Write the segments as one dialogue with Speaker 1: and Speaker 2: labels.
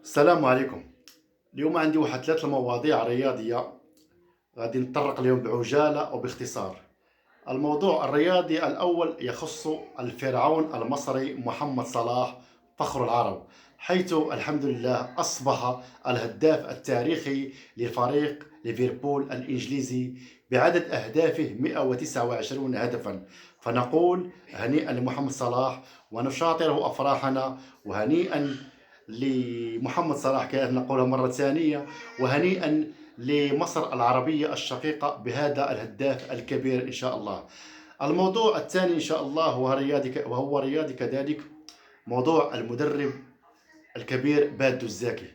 Speaker 1: السلام عليكم. اليوم عندي واحد ثلاث مواضيع رياضية غادي نتطرق لهم بعجالة وباختصار. الموضوع الرياضي الأول يخص الفرعون المصري محمد صلاح فخر العرب، حيث الحمد لله أصبح الهداف التاريخي لفريق ليفربول الإنجليزي بعدد أهدافه 129 هدفا. فنقول هنيئا لمحمد صلاح ونشاطره أفراحنا، وهنيئا لمحمد صلاح كأن نقولها مرة ثانية، وهنيئا لمصر العربية الشقيقة بهذا الهداف الكبير إن شاء الله. الموضوع الثاني إن شاء الله وهو رياضي كذلك، موضوع المدرب الكبير بادو الزاكي،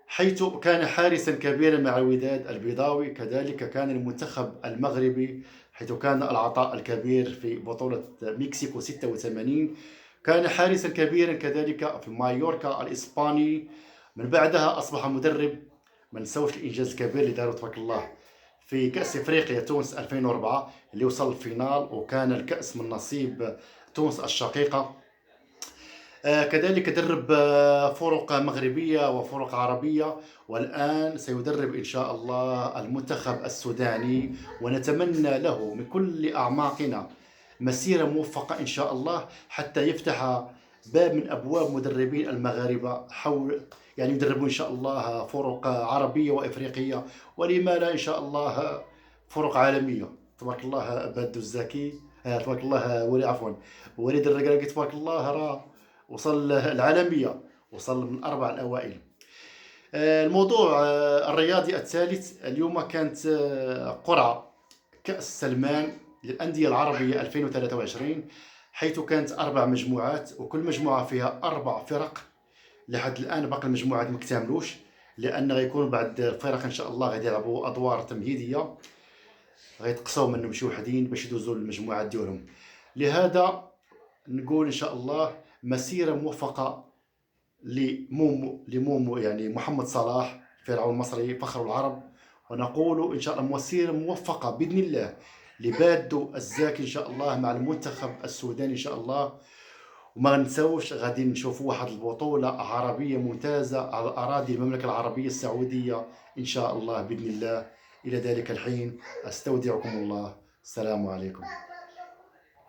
Speaker 1: حيث كان حارسا كبيرا مع الوداد البيضاوي. كذلك كان المنتخب المغربي، حيث كان العطاء الكبير في بطولة مكسيكو 86. كان حارسا كبيرا كذلك في مايوركا الإسباني. من بعدها أصبح مدرب. ما نساوش الإنجاز الكبير اللي داروا تبارك الله في كأس إفريقيا تونس 2004 اللي وصل الفينال، وكان الكأس من نصيب تونس الشقيقة. كذلك درب فرق مغربية وفرق عربية، والآن سيدرب إن شاء الله المنتخب السوداني، ونتمنى له من كل أعماقنا مسيرة موفقة إن شاء الله، حتى يفتح باب من أبواب مدربين المغاربة حول، يعني يدربون إن شاء الله فرق عربية وإفريقية، ولما لا إن شاء الله فرق عالمية. تبارك الله بادو الزكي، تبارك الله ولي، عفوا وليد الركراكي، تبارك الله راه وصل العالمية، وصل من أربع الأوائل. الموضوع الرياضي الثالث اليوم كانت قرعة كأس سلمان للأندية العربية 2023، حيث كانت أربع مجموعات، وكل مجموعة فيها أربع فرق. لحد الآن باقي المجموعات ما اكتملوش، لأن غيكون بعد الفرق إن شاء الله غادي يلعبوا أدوار تمهيدية، غيتقصاو منهم شي وحدين باش يدوزوا للمجموعات ديالهم. لهذا نقول إن شاء الله مسيرة موفقة لمومو يعني محمد صلاح فرعون المصري فخر العرب، ونقول إن شاء الله مسيرة موفقة بإذن الله لبادو الزاكي إن شاء الله مع المنتخب السوداني إن شاء الله. وما ننساوش غادي نشوفوا واحد البطولة عربية ممتازة على أراضي المملكة العربية السعودية إن شاء الله بإذن الله. إلى ذلك الحين أستودعكم الله. السلام عليكم.